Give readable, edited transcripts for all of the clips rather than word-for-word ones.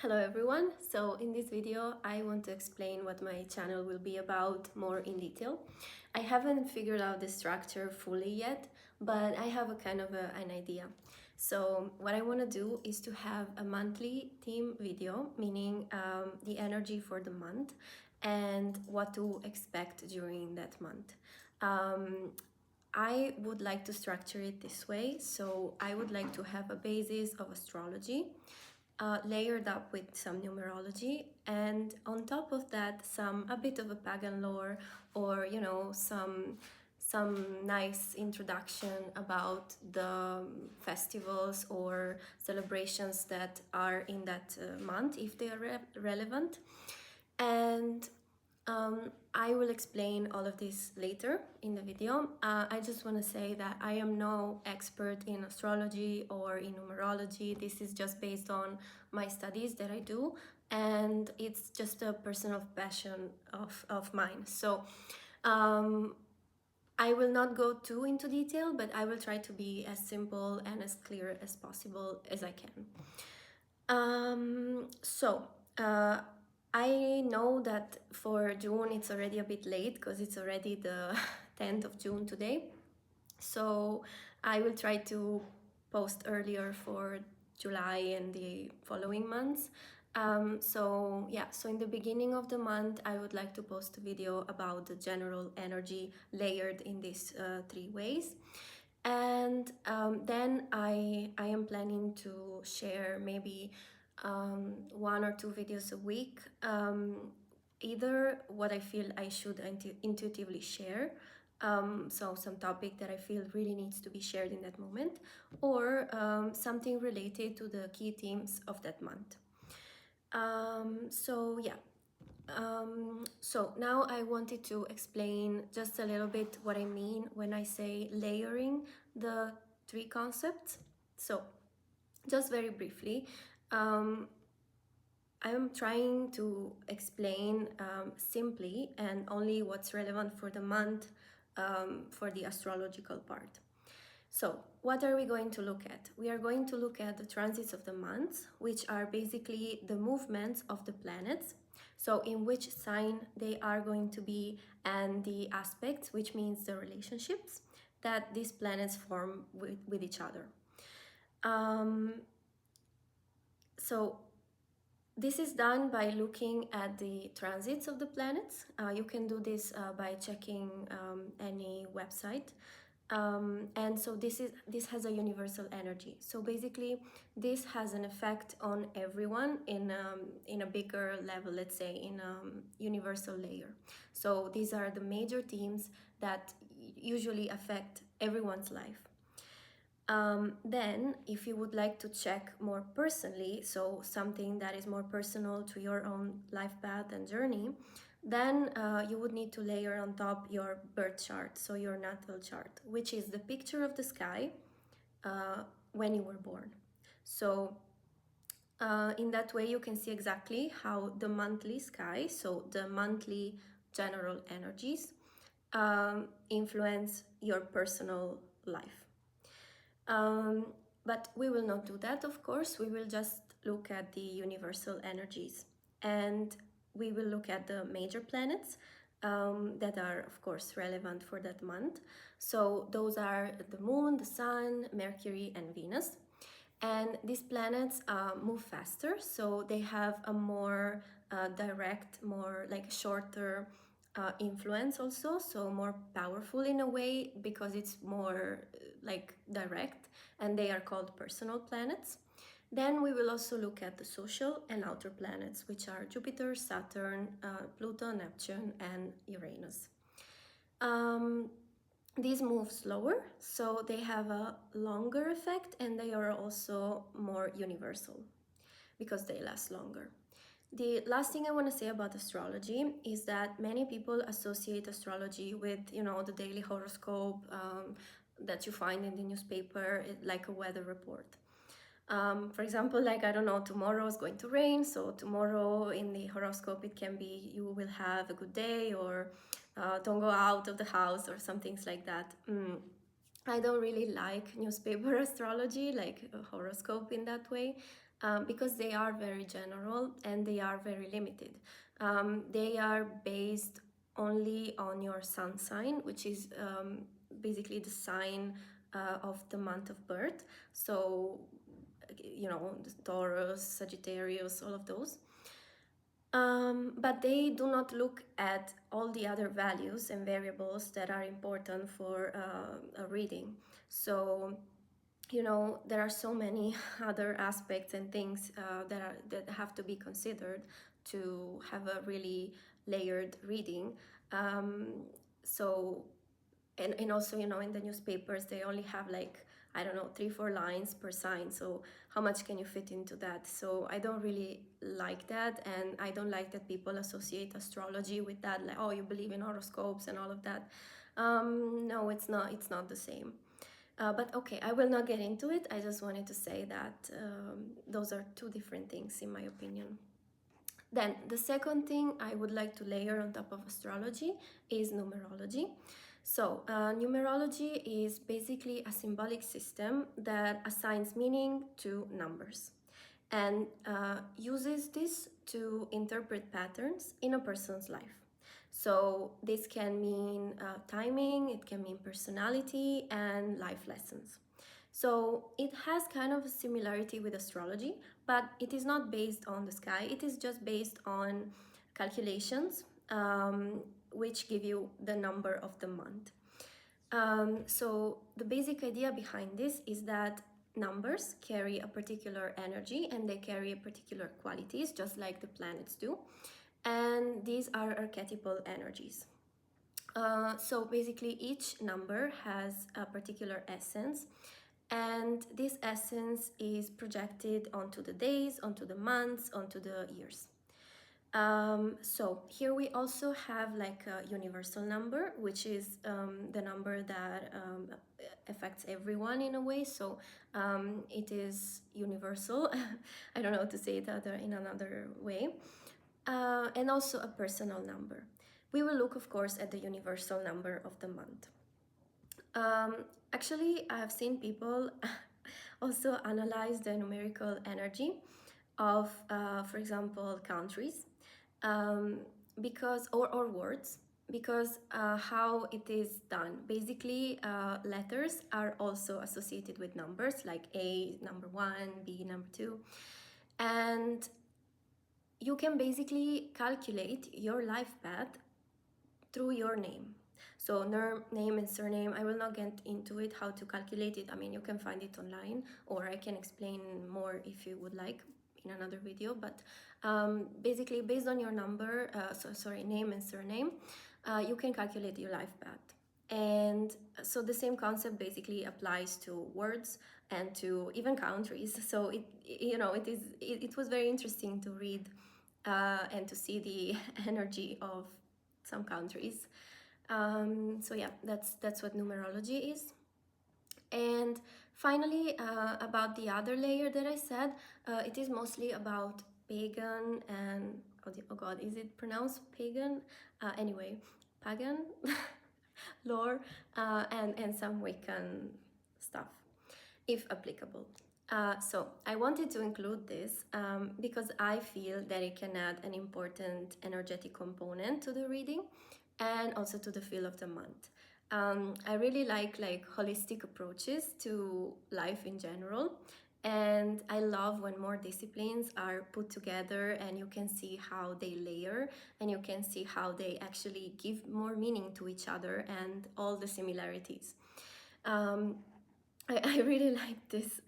Hello everyone, so in this video I want to explain what my channel will be about more in detail. I haven't figured out the structure fully yet, but I have a kind of an idea. So what I want to do is to have a monthly theme video, meaning the energy for the month and what to expect during that month. I would like to structure it this way, so I would like to have a basis of astrology, layered up with some numerology, and on top of that a bit of a pagan lore, or some nice introduction about the festivals or celebrations that are in that month, if they are relevant. And I will explain all of this later in the video. I just want to say that I am no expert in astrology or in numerology. This is just based on my studies that I do, and it's just a personal passion of mine. So I will not go too into detail, but I will try to be as simple and as clear as possible as I can. I know that for June it's already a bit late because it's already the 10th of June today. So I will try to post earlier for July and the following months. So in the beginning of the month, I would like to post a video about the general energy layered in these three ways. And then I am planning to share maybe one or two videos a week, either what I feel I should intuitively share, so some topic that I feel really needs to be shared in that moment, or something related to the key themes of that month. So now I wanted to explain just a little bit what I mean when I say layering the three concepts. So just very briefly, I'm trying to explain simply and only what's relevant for the month, for the astrological part. So what are we going to look at? We are going to look at the transits of the months, which are basically the movements of the planets. So in which sign they are going to be, and the aspects, which means the relationships that these planets form with each other. So this is done by looking at the transits of the planets. You can do this by checking any website. And so this has a universal energy. So basically, this has an effect on everyone in a bigger level, let's say in a universal layer. So these are the major themes that usually affect everyone's life. Then, if you would like to check more personally, so something that is more personal to your own life path and journey, then you would need to layer on top your birth chart, so your natal chart, which is the picture of the sky when you were born. So in that way, you can see exactly how the monthly sky, so the monthly general energies, influence your personal life. But we will not do that, of course. We will just look at the universal energies, and we will look at the major planets that are, of course, relevant for that month. So those are the Moon, the Sun, Mercury, and Venus. And these planets move faster, so they have a more direct, more like shorter influence also, so more powerful in a way because it's more like direct, and they are called personal planets. Then we will also look at the social and outer planets, which are Jupiter, Saturn, Pluto, Neptune, and Uranus. These move slower, so they have a longer effect, and they are also more universal because they last longer. The last thing I want to say about astrology is that many people associate astrology with, the daily horoscope that you find in the newspaper, like a weather report. For example, like, I don't know, tomorrow is going to rain, so tomorrow in the horoscope it can be you will have a good day, or don't go out of the house, or some things like that. I don't really like newspaper astrology, like a horoscope in that way. because they are very general and they are very limited. They are based only on your sun sign, which is basically the sign of the month of birth. So, you know, Taurus, Sagittarius, all of those. But they do not look at all the other values and variables that are important for a reading. So, you know, there are so many other aspects and things that have to be considered to have a really layered reading. So and also, you know, in the newspapers they only have like, I don't know, 3-4 lines per sign, so how much can you fit into that? So I don't really like that, and I don't like that people associate astrology with that, like, oh, you believe in horoscopes and all of that. No, it's not the same. But okay, I will not get into it. I just wanted to say that those are two different things in my opinion. Then the second thing I would like to layer on top of astrology is numerology. So numerology is basically a symbolic system that assigns meaning to numbers and uses this to interpret patterns in a person's life. So this can mean timing, it can mean personality and life lessons. So it has kind of a similarity with astrology, but it is not based on the sky. It is just based on calculations, which give you the number of the month. So the basic idea behind this is that numbers carry a particular energy and they carry particular qualities, just like the planets do. And these are archetypal energies. So basically, each number has a particular essence, and this essence is projected onto the days, onto the months, onto the years. So here we also have like a universal number, which is the number that affects everyone in a way. So it is universal. I don't know how to say it in another way. And also a personal number. We will look, of course, at the universal number of the month. Actually, I have seen people also analyze the numerical energy of, for example, countries, because or words, because how it is done. Basically, letters are also associated with numbers, like A, number 1, B, number 2, and you can basically calculate your life path through your name. So name and surname, I will not get into it how to calculate it. I mean, you can find it online, or I can explain more if you would like in another video. But basically, based on your number, name and surname, you can calculate your life path. And so the same concept basically applies to words and to even countries. So it was very interesting to read and to see the energy of some countries. So yeah, that's what numerology is. And finally, about the other layer that I said, it is mostly about pagan and oh god, is it pronounced pagan? Anyway, pagan lore and some Wiccan stuff, if applicable. So I wanted to include this because I feel that it can add an important energetic component to the reading and also to the feel of the month. I really like holistic approaches to life in general, and I love when more disciplines are put together and you can see how they layer and you can see how they actually give more meaning to each other and all the similarities. I really like this,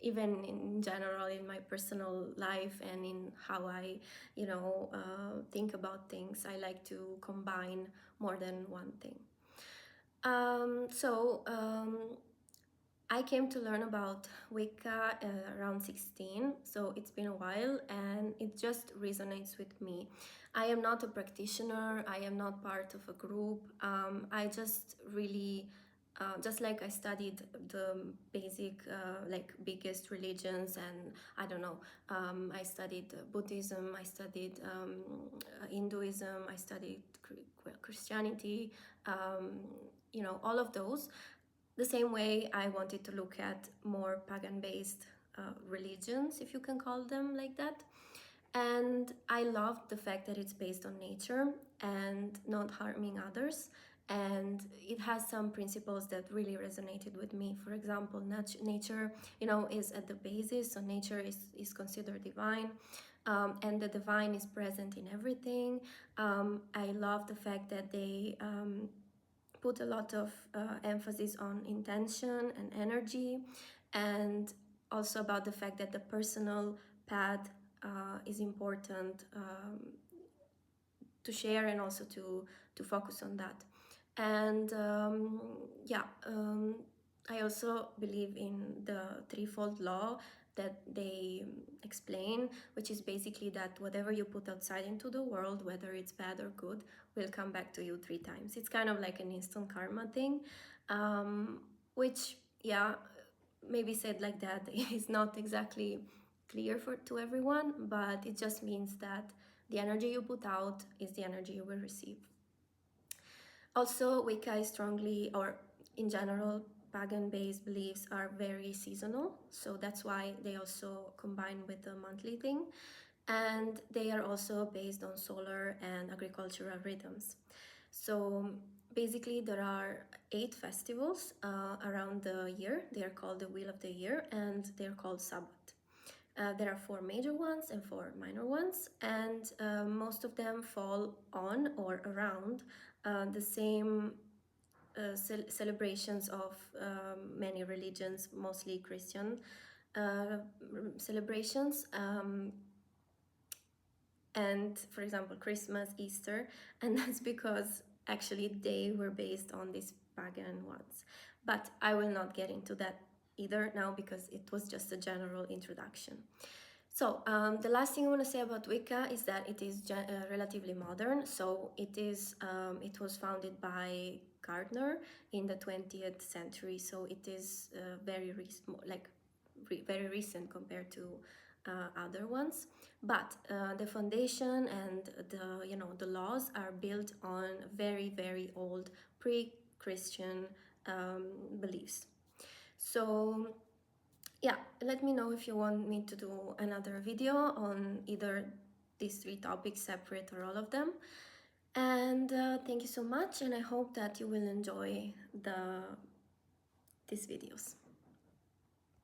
even in general in my personal life and in how I, think about things. I like to combine more than one thing. I came to learn about Wicca around 16, so it's been a while and it just resonates with me. I am not a practitioner, I am not part of a group. I just really, just like I studied the basic, biggest religions, and I don't know, I studied Buddhism, I studied Hinduism, I studied Christianity, all of those. The same way I wanted to look at more pagan-based religions, if you can call them like that. And I love the fact that it's based on nature and not harming others. And it has some principles that really resonated with me. For example, nature, is at the basis. So nature is considered divine, and the divine is present in everything. I love the fact that they put a lot of emphasis on intention and energy, and also about the fact that the personal path is important to share, and also to focus on that. And I also believe in the threefold law that they explain, which is basically that whatever you put outside into the world, whether it's bad or good, will come back to you 3 times. It's kind of like an instant karma thing, which, yeah, maybe said like that is not exactly clear to everyone, but it just means that the energy you put out is the energy you will receive. Also, Wicca is strongly, or in general, pagan-based beliefs are very seasonal, so that's why they also combine with the monthly thing, and they are also based on solar and agricultural rhythms. So basically, there are 8 festivals around the year. They are called the Wheel of the Year, and they're called Sabbath. There are 4 major ones and 4 minor ones, and most of them fall on or around the same celebrations of many religions, mostly Christian celebrations. And for example, Christmas, Easter, and that's because actually they were based on these pagan ones. But I will not get into that either now, because it was just a general introduction. So the last thing I want to say about Wicca is that it is relatively modern. So it was founded by Gardner in the 20th century. So it is very recent compared to other ones. But the foundation and the laws are built on very, very old pre-Christian beliefs. So yeah, let me know if you want me to do another video on either these 3 topics separate or all of them. And thank you so much, and I hope that you will enjoy these videos.